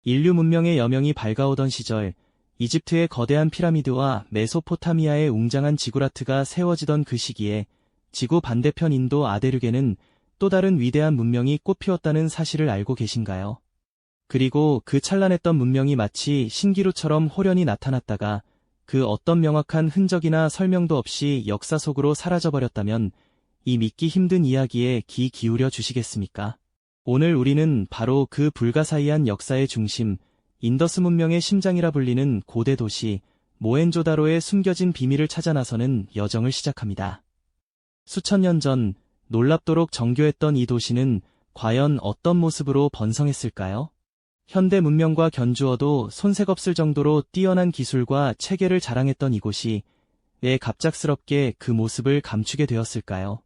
인류 문명의 여명이 밝아오던 시절, 이집트의 거대한 피라미드와 메소포타미아의 웅장한 지구라트가 세워지던 그 시기에 지구 반대편 인도 아대륙에는 또 다른 위대한 문명이 꽃피웠다는 사실을 알고 계신가요? 그리고 그 찬란했던 문명이 마치 신기루처럼 호련히 나타났다가 그 어떤 명확한 흔적이나 설명도 없이 역사 속으로 사라져버렸다면 이 믿기 힘든 이야기에 귀 기울여 주시겠습니까? 오늘 우리는 바로 그 불가사의한 역사의 중심, 인더스 문명의 심장이라 불리는 고대 도시 모헨조다로의 숨겨진 비밀을 찾아 나서는 여정을 시작합니다. 수천 년 전 놀랍도록 정교했던 이 도시는 과연 어떤 모습으로 번성했을까요? 현대 문명과 견주어도 손색 없을 정도로 뛰어난 기술과 체계를 자랑했던 이곳이 왜 갑작스럽게 그 모습을 감추게 되었을까요?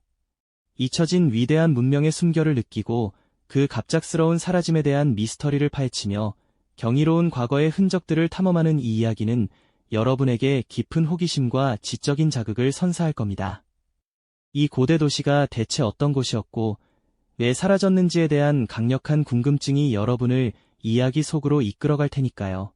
잊혀진 위대한 문명의 숨결을 느끼고 그 갑작스러운 사라짐에 대한 미스터리를 파헤치며 경이로운 과거의 흔적들을 탐험하는 이 이야기는 여러분에게 깊은 호기심과 지적인 자극을 선사할 겁니다. 이 고대 도시가 대체 어떤 곳이었고 왜 사라졌는지에 대한 강력한 궁금증이 여러분을 이야기 속으로 이끌어갈 테니까요.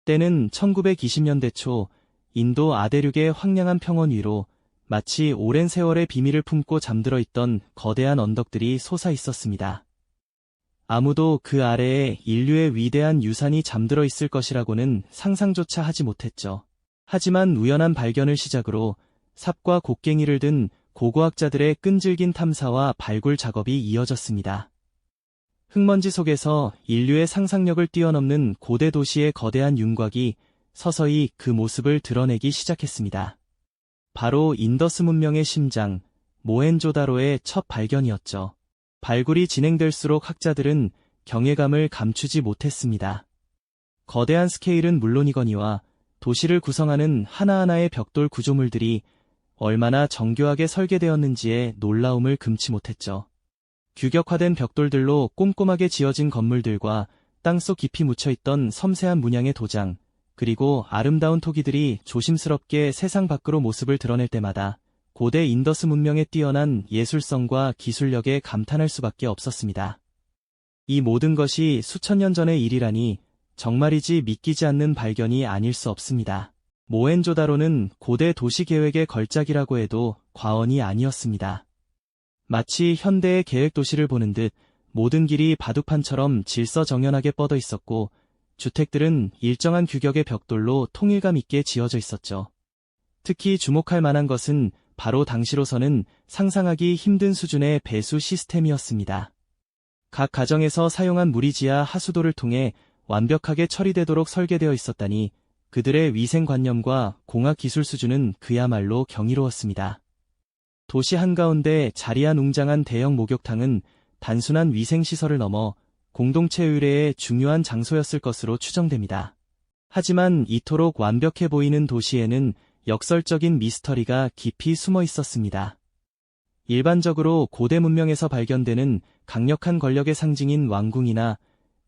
때는 1920년대 초 인도 아대륙의 황량한 평원 위로 마치 오랜 세월의 비밀을 품고 잠들어 있던 거대한 언덕들이 솟아 있었습니다. 아무도 그 아래에 인류의 위대한 유산이 잠들어 있을 것이라고는 상상조차 하지 못했죠. 하지만 우연한 발견을 시작으로 삽과 곡괭이를 든 고고학자들의 끈질긴 탐사와 발굴 작업이 이어졌습니다. 흙먼지 속에서 인류의 상상력을 뛰어넘는 고대 도시의 거대한 윤곽이 서서히 그 모습을 드러내기 시작했습니다. 바로 인더스 문명의 심장, 모헨조다로의 첫 발견이었죠. 발굴이 진행될수록 학자들은 경외감을 감추지 못했습니다. 거대한 스케일은 물론이거니와 도시를 구성하는 하나하나의 벽돌 구조물들이 얼마나 정교하게 설계되었는지에 놀라움을 금치 못했죠. 규격화된 벽돌들로 꼼꼼하게 지어진 건물들과 땅속 깊이 묻혀있던 섬세한 문양의 도장, 그리고 아름다운 토기들이 조심스럽게 세상 밖으로 모습을 드러낼 때마다 고대 인더스 문명의 뛰어난 예술성과 기술력에 감탄할 수밖에 없었습니다. 이 모든 것이 수천 년 전의 일이라니 정말이지 믿기지 않는 발견이 아닐 수 없습니다. 모헨조다로는 고대 도시 계획의 걸작이라고 해도 과언이 아니었습니다. 마치 현대의 계획 도시를 보는 듯 모든 길이 바둑판처럼 질서정연하게 뻗어 있었고 주택들은 일정한 규격의 벽돌로 통일감 있게 지어져 있었죠. 특히 주목할 만한 것은 바로 당시로서는 상상하기 힘든 수준의 배수 시스템이었습니다. 각 가정에서 사용한 무리지하 하수도를 통해 완벽하게 처리되도록 설계되어 있었다니 그들의 위생관념과 공학기술 수준은 그야말로 경이로웠습니다. 도시 한가운데 자리한 웅장한 대형 목욕탕은 단순한 위생시설을 넘어 공동체 의례의 중요한 장소였을 것으로 추정됩니다. 하지만 이토록 완벽해 보이는 도시에는 역설적인 미스터리가 깊이 숨어 있었습니다. 일반적으로 고대 문명에서 발견되는 강력한 권력의 상징인 왕궁이나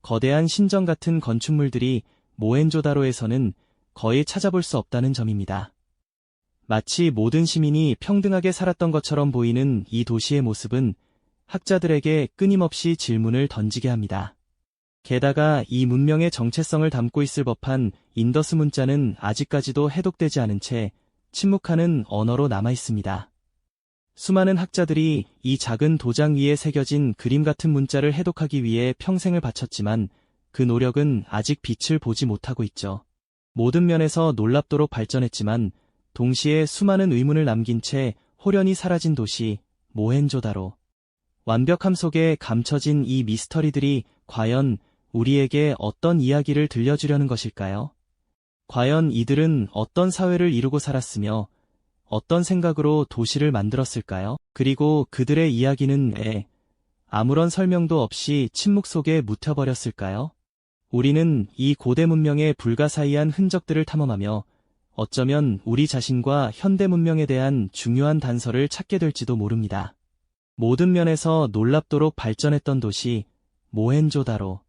거대한 신전 같은 건축물들이 모헨조다로에서는 거의 찾아볼 수 없다는 점입니다. 마치 모든 시민이 평등하게 살았던 것처럼 보이는 이 도시의 모습은 학자들에게 끊임없이 질문을 던지게 합니다. 게다가 이 문명의 정체성을 담고 있을 법한 인더스 문자는 아직까지도 해독되지 않은 채 침묵하는 언어로 남아 있습니다. 수많은 학자들이 이 작은 도장 위에 새겨진 그림 같은 문자를 해독하기 위해 평생을 바쳤지만 그 노력은 아직 빛을 보지 못하고 있죠. 모든 면에서 놀랍도록 발전했지만 동시에 수많은 의문을 남긴 채 호련히 사라진 도시 모헨조다로. 완벽함 속에 감춰진 이 미스터리들이 과연 우리에게 어떤 이야기를 들려주려는 것일까요? 과연 이들은 어떤 사회를 이루고 살았으며 어떤 생각으로 도시를 만들었을까요? 그리고 그들의 이야기는 왜 아무런 설명도 없이 침묵 속에 묻혀버렸을까요? 우리는 이 고대 문명의 불가사의한 흔적들을 탐험하며 어쩌면 우리 자신과 현대 문명에 대한 중요한 단서를 찾게 될지도 모릅니다. 모든 면에서 놀랍도록 발전했던 도시 모헨조다로.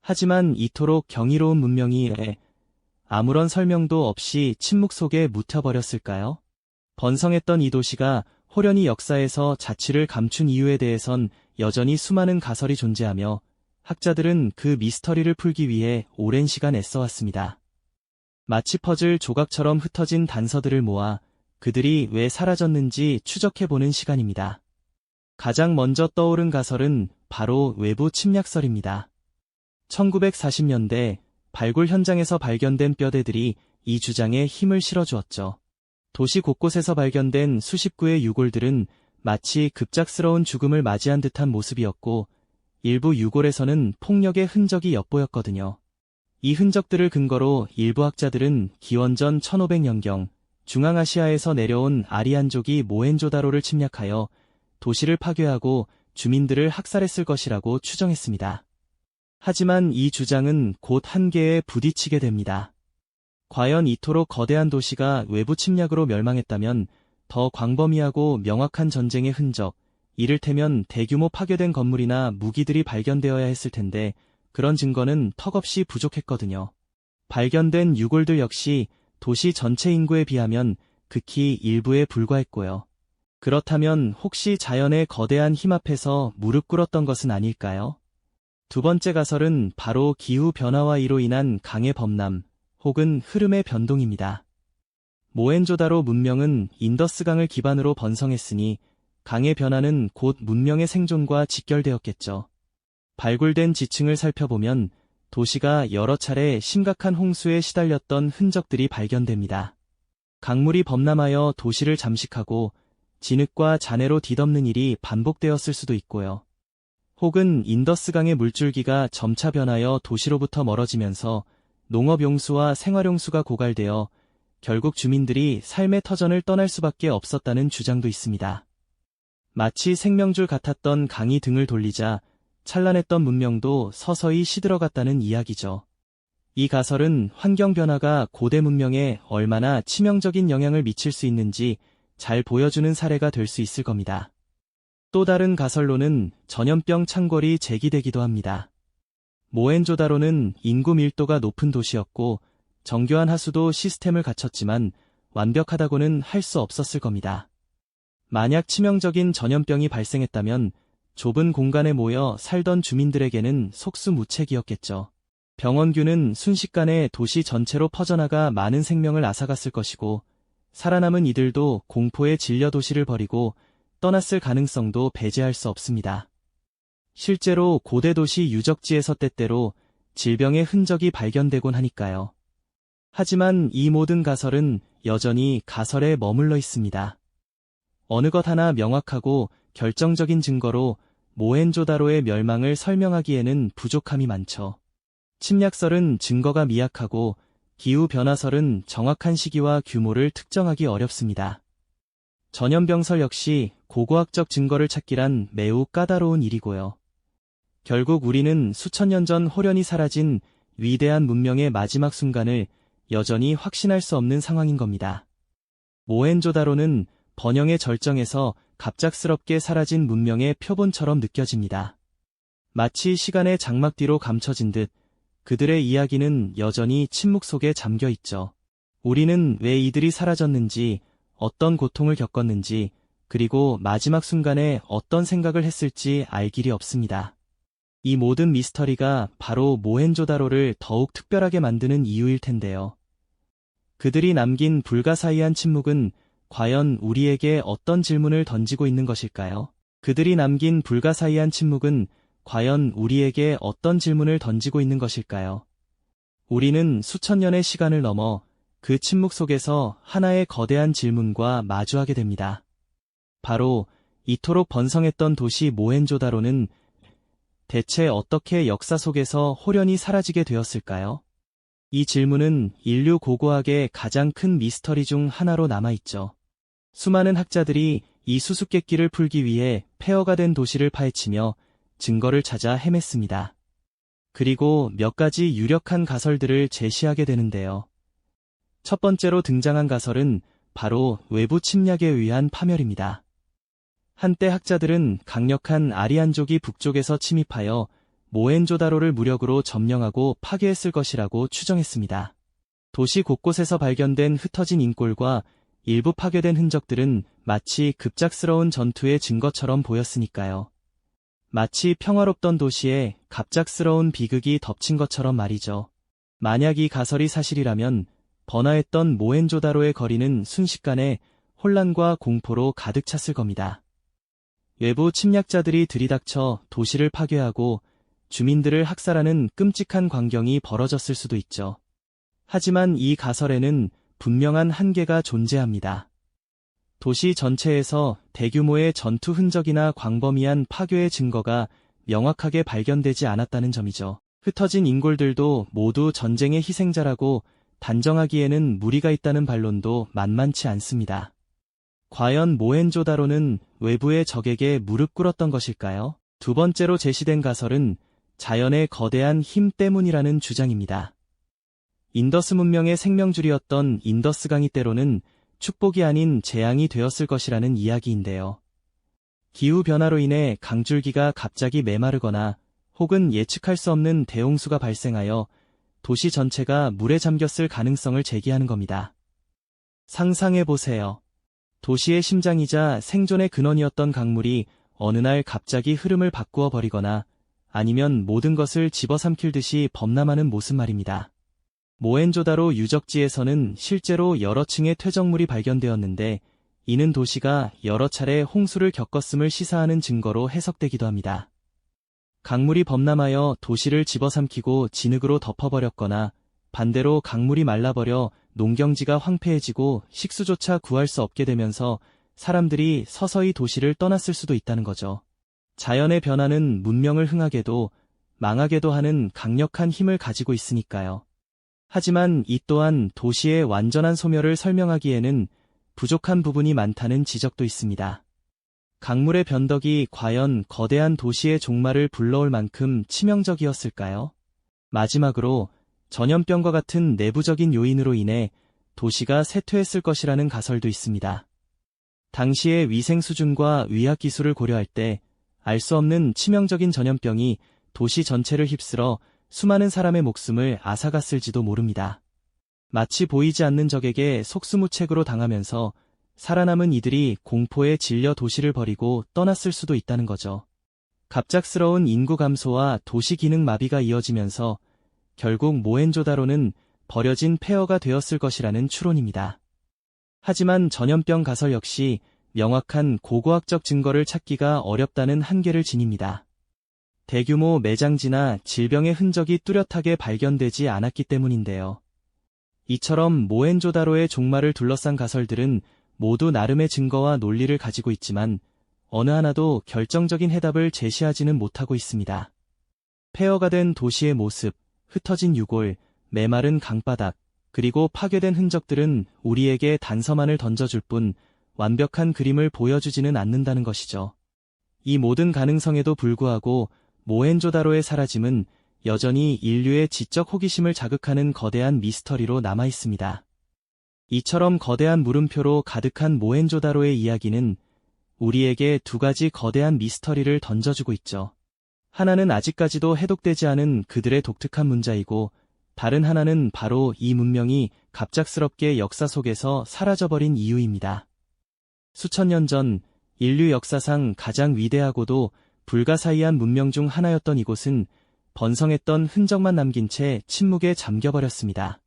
하지만 이토록 경이로운 문명이 왜 아무런 설명도 없이 침묵 속에 묻혀버렸을까요? 번성했던 이 도시가 호련히 역사에서 자취를 감춘 이유에 대해선 여전히 수많은 가설이 존재하며 학자들은 그 미스터리를 풀기 위해 오랜 시간 애써왔습니다. 마치 퍼즐 조각처럼 흩어진 단서들을 모아 그들이 왜 사라졌는지 추적해보는 시간입니다. 가장 먼저 떠오른 가설은 바로 외부 침략설입니다. 1940년대 발굴 현장에서 발견된 뼈대들이 이 주장에 힘을 실어주었죠. 도시 곳곳에서 발견된 수십 구의 유골들은 마치 급작스러운 죽음을 맞이한 듯한 모습이었고, 일부 유골에서는 폭력의 흔적이 엿보였거든요. 이 흔적들을 근거로 일부 학자들은 기원전 1500년경 중앙아시아에서 내려온 아리안족이 모헨조다로를 침략하여 도시를 파괴하고 주민들을 학살했을 것이라고 추정했습니다. 하지만 이 주장은 곧 한계에 부딪히게 됩니다. 과연 이토록 거대한 도시가 외부 침략으로 멸망했다면 더 광범위하고 명확한 전쟁의 흔적, 이를테면 대규모 파괴된 건물이나 무기들이 발견되어야 했을 텐데 그런 증거는 턱없이 부족했거든요. 발견된 유골들 역시 도시 전체 인구에 비하면 극히 일부에 불과했고요. 그렇다면 혹시 자연의 거대한 힘 앞에서 무릎 꿇었던 것은 아닐까요? 두 번째 가설은 바로 기후변화와 이로 인한 강의 범람 혹은 흐름의 변동입니다. 모헨조다로 문명은 인더스강을 기반으로 번성했으니 강의 변화는 곧 문명의 생존과 직결되었겠죠. 발굴된 지층을 살펴보면 도시가 여러 차례 심각한 홍수에 시달렸던 흔적들이 발견됩니다. 강물이 범람하여 도시를 잠식하고 진흙과 잔해로 뒤덮는 일이 반복되었을 수도 있고요. 혹은 인더스강의 물줄기가 점차 변하여 도시로부터 멀어지면서 농업용수와 생활용수가 고갈되어 결국 주민들이 삶의 터전을 떠날 수밖에 없었다는 주장도 있습니다. 마치 생명줄 같았던 강이 등을 돌리자 찬란했던 문명도 서서히 시들어갔다는 이야기죠. 이 가설은 환경 변화가 고대 문명에 얼마나 치명적인 영향을 미칠 수 있는지 잘 보여주는 사례가 될 수 있을 겁니다. 또 다른 가설로는 전염병 창궐이 제기되기도 합니다. 모헨조다로는 인구 밀도가 높은 도시였고 정교한 하수도 시스템을 갖췄지만 완벽하다고는 할 수 없었을 겁니다. 만약 치명적인 전염병이 발생했다면 좁은 공간에 모여 살던 주민들에게는 속수무책이었겠죠. 병원균은 순식간에 도시 전체로 퍼져나가 많은 생명을 앗아갔을 것이고 살아남은 이들도 공포에 질려 도시를 버리고 떠났을 가능성도 배제할 수 없습니다. 실제로 고대 도시 유적지에서 때때로 질병의 흔적이 발견되곤 하니까요. 하지만 이 모든 가설은 여전히 가설에 머물러 있습니다. 어느 것 하나 명확하고 결정적인 증거로 모헨조다로의 멸망을 설명하기에는 부족함이 많죠. 침략설은 증거가 미약하고 기후변화설은 정확한 시기와 규모를 특정하기 어렵습니다. 전염병설 역시 고고학적 증거를 찾기란 매우 까다로운 일이고요. 결국 우리는 수천 년 전 호련히 사라진 위대한 문명의 마지막 순간을 여전히 확신할 수 없는 상황인 겁니다. 모헨조다로는 번영의 절정에서 갑작스럽게 사라진 문명의 표본처럼 느껴집니다. 마치 시간의 장막 뒤로 감춰진 듯 그들의 이야기는 여전히 침묵 속에 잠겨 있죠. 우리는 왜 이들이 사라졌는지, 어떤 고통을 겪었는지, 그리고 마지막 순간에 어떤 생각을 했을지 알 길이 없습니다. 이 모든 미스터리가 바로 모헨조다로를 더욱 특별하게 만드는 이유일 텐데요. 그들이 남긴 불가사의한 침묵은 과연 우리에게 어떤 질문을 던지고 있는 것일까요? 그들이 남긴 불가사의한 침묵은 과연 우리에게 어떤 질문을 던지고 있는 것일까요? 우리는 수천 년의 시간을 넘어 그 침묵 속에서 하나의 거대한 질문과 마주하게 됩니다. 바로 이토록 번성했던 도시 모헨조다로는 대체 어떻게 역사 속에서 호련히 사라지게 되었을까요? 이 질문은 인류 고고학의 가장 큰 미스터리 중 하나로 남아있죠. 수많은 학자들이 이 수수께끼를 풀기 위해 폐허가 된 도시를 파헤치며 증거를 찾아 헤맸습니다. 그리고 몇 가지 유력한 가설들을 제시하게 되는데요. 첫 번째로 등장한 가설은 바로 외부 침략에 의한 파멸입니다. 한때 학자들은 강력한 아리안족이 북쪽에서 침입하여 모헨조다로를 무력으로 점령하고 파괴했을 것이라고 추정했습니다. 도시 곳곳에서 발견된 흩어진 인골과 일부 파괴된 흔적들은 마치 급작스러운 전투의 증거처럼 보였으니까요. 마치 평화롭던 도시에 갑작스러운 비극이 덮친 것처럼 말이죠. 만약 이 가설이 사실이라면 번화했던 모헨조다로의 거리는 순식간에 혼란과 공포로 가득 찼을 겁니다. 외부 침략자들이 들이닥쳐 도시를 파괴하고 주민들을 학살하는 끔찍한 광경이 벌어졌을 수도 있죠. 하지만 이 가설에는 분명한 한계가 존재합니다. 도시 전체에서 대규모의 전투 흔적이나 광범위한 파괴의 증거가 명확하게 발견되지 않았다는 점이죠. 흩어진 인골들도 모두 전쟁의 희생자라고 단정하기에는 무리가 있다는 반론도 만만치 않습니다. 과연 모헨조다로는 외부의 적에게 무릎 꿇었던 것일까요? 두 번째로 제시된 가설은 자연의 거대한 힘 때문이라는 주장입니다. 인더스 문명의 생명줄이었던 인더스강이 때로는 축복이 아닌 재앙이 되었을 것이라는 이야기인데요. 기후변화로 인해 강줄기가 갑자기 메마르거나 혹은 예측할 수 없는 대홍수가 발생하여 도시 전체가 물에 잠겼을 가능성을 제기하는 겁니다. 상상해보세요. 도시의 심장이자 생존의 근원이었던 강물이 어느 날 갑자기 흐름을 바꾸어 버리거나 아니면 모든 것을 집어삼킬 듯이 범람하는 모습 말입니다. 모헨조다로 유적지에서는 실제로 여러 층의 퇴적물이 발견되었는데 이는 도시가 여러 차례 홍수를 겪었음을 시사하는 증거로 해석되기도 합니다. 강물이 범람하여 도시를 집어삼키고 진흙으로 덮어버렸거나 반대로 강물이 말라버려 농경지가 황폐해지고 식수조차 구할 수 없게 되면서 사람들이 서서히 도시를 떠났을 수도 있다는 거죠. 자연의 변화는 문명을 흥하게도 망하게도 하는 강력한 힘을 가지고 있으니까요. 하지만 이 또한 도시의 완전한 소멸을 설명하기에는 부족한 부분이 많다는 지적도 있습니다. 강물의 변덕이 과연 거대한 도시의 종말을 불러올 만큼 치명적이었을까요? 마지막으로 전염병과 같은 내부적인 요인으로 인해 도시가 쇠퇴했을 것이라는 가설도 있습니다. 당시의 위생 수준과 의학 기술을 고려할 때 알 수 없는 치명적인 전염병이 도시 전체를 휩쓸어 수많은 사람의 목숨을 앗아갔을지도 모릅니다. 마치 보이지 않는 적에게 속수무책으로 당하면서 살아남은 이들이 공포에 질려 도시를 버리고 떠났을 수도 있다는 거죠. 갑작스러운 인구 감소와 도시 기능 마비가 이어지면서 결국 모헨조다로는 버려진 폐허가 되었을 것이라는 추론입니다. 하지만 전염병 가설 역시 명확한 고고학적 증거를 찾기가 어렵다는 한계를 지닙니다. 대규모 매장지나 질병의 흔적이 뚜렷하게 발견되지 않았기 때문인데요. 이처럼 모헨조다로의 종말을 둘러싼 가설들은 모두 나름의 증거와 논리를 가지고 있지만 어느 하나도 결정적인 해답을 제시하지는 못하고 있습니다. 폐허가 된 도시의 모습, 흩어진 유골, 메마른 강바닥, 그리고 파괴된 흔적들은 우리에게 단서만을 던져줄 뿐 완벽한 그림을 보여주지는 않는다는 것이죠. 이 모든 가능성에도 불구하고 모헨조다로의 사라짐은 여전히 인류의 지적 호기심을 자극하는 거대한 미스터리로 남아있습니다. 이처럼 거대한 물음표로 가득한 모헨조다로의 이야기는 우리에게 두 가지 거대한 미스터리를 던져주고 있죠. 하나는 아직까지도 해독되지 않은 그들의 독특한 문자이고 다른 하나는 바로 이 문명이 갑작스럽게 역사 속에서 사라져버린 이유입니다. 수천 년 전 인류 역사상 가장 위대하고도 불가사의한 문명 중 하나였던 이곳은 번성했던 흔적만 남긴 채 침묵에 잠겨버렸습니다.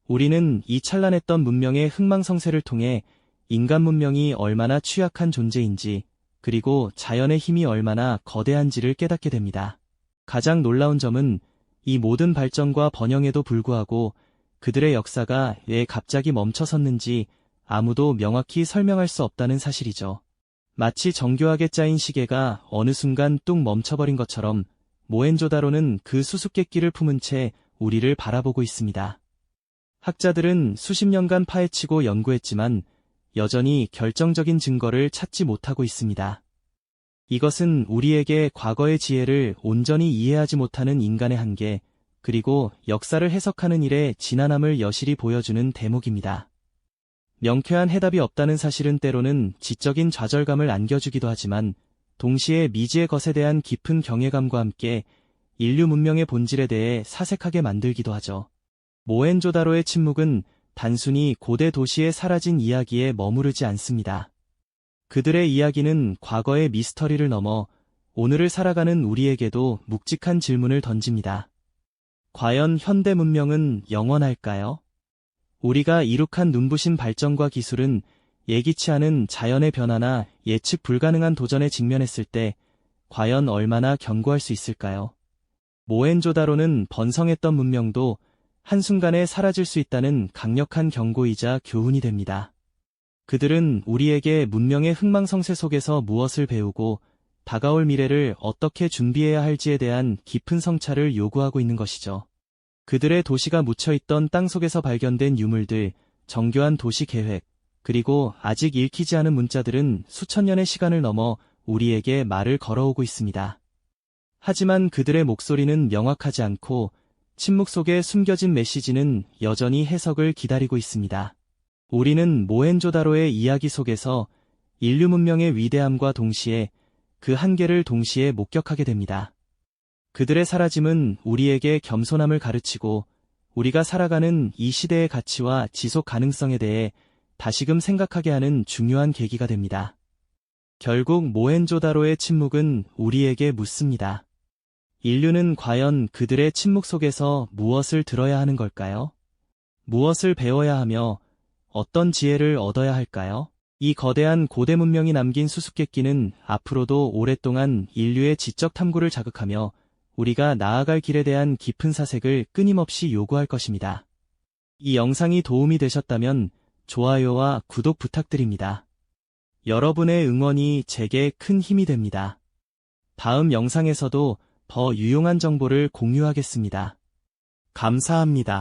우리는 이 찬란했던 문명의 흥망성쇠를 통해 인간 문명이 얼마나 취약한 존재인지 그리고 자연의 힘이 얼마나 거대한지를 깨닫게 됩니다. 가장 놀라운 점은 이 모든 발전과 번영에도 불구하고 그들의 역사가 왜 갑자기 멈춰섰는지 아무도 명확히 설명할 수 없다는 사실이죠. 마치 정교하게 짜인 시계가 어느 순간 뚝 멈춰버린 것처럼 모헨조다로는 그 수수께끼를 품은 채 우리를 바라보고 있습니다. 학자들은 수십 년간 파헤치고 연구했지만 여전히 결정적인 증거를 찾지 못하고 있습니다. 이것은 우리에게 과거의 지혜를 온전히 이해하지 못하는 인간의 한계, 그리고 역사를 해석하는 일의 지난함을 여실히 보여주는 대목입니다. 명쾌한 해답이 없다는 사실은 때로는 지적인 좌절감을 안겨주기도 하지만 동시에 미지의 것에 대한 깊은 경외감과 함께 인류 문명의 본질에 대해 사색하게 만들기도 하죠. 모헨조다로의 침묵은 단순히 고대 도시의 사라진 이야기에 머무르지 않습니다. 그들의 이야기는 과거의 미스터리를 넘어 오늘을 살아가는 우리에게도 묵직한 질문을 던집니다. 과연 현대 문명은 영원할까요? 우리가 이룩한 눈부신 발전과 기술은 예기치 않은 자연의 변화나 예측 불가능한 도전에 직면했을 때 과연 얼마나 견고할 수 있을까요? 모헨조다로는 번성했던 문명도 한순간에 사라질 수 있다는 강력한 경고이자 교훈이 됩니다. 그들은 우리에게 문명의 흥망성쇠 속에서 무엇을 배우고 다가올 미래를 어떻게 준비해야 할지에 대한 깊은 성찰을 요구하고 있는 것이죠. 그들의 도시가 묻혀있던 땅 속에서 발견된 유물들, 정교한 도시 계획, 그리고 아직 읽히지 않은 문자들은 수천 년의 시간을 넘어 우리에게 말을 걸어오고 있습니다. 하지만 그들의 목소리는 명확하지 않고 침묵 속에 숨겨진 메시지는 여전히 해석을 기다리고 있습니다. 우리는 모헨조다로의 이야기 속에서 인류 문명의 위대함과 동시에 그 한계를 동시에 목격하게 됩니다. 그들의 사라짐은 우리에게 겸손함을 가르치고 우리가 살아가는 이 시대의 가치와 지속 가능성에 대해 다시금 생각하게 하는 중요한 계기가 됩니다. 결국 모헨조다로의 침묵은 우리에게 묻습니다. 인류는 과연 그들의 침묵 속에서 무엇을 들어야 하는 걸까요? 무엇을 배워야 하며 어떤 지혜를 얻어야 할까요? 이 거대한 고대 문명이 남긴 수수께끼는 앞으로도 오랫동안 인류의 지적 탐구를 자극하며 우리가 나아갈 길에 대한 깊은 사색을 끊임없이 요구할 것입니다. 이 영상이 도움이 되셨다면 좋아요와 구독 부탁드립니다. 여러분의 응원이 제게 큰 힘이 됩니다. 다음 영상에서도 더 유용한 정보를 공유하겠습니다. 감사합니다.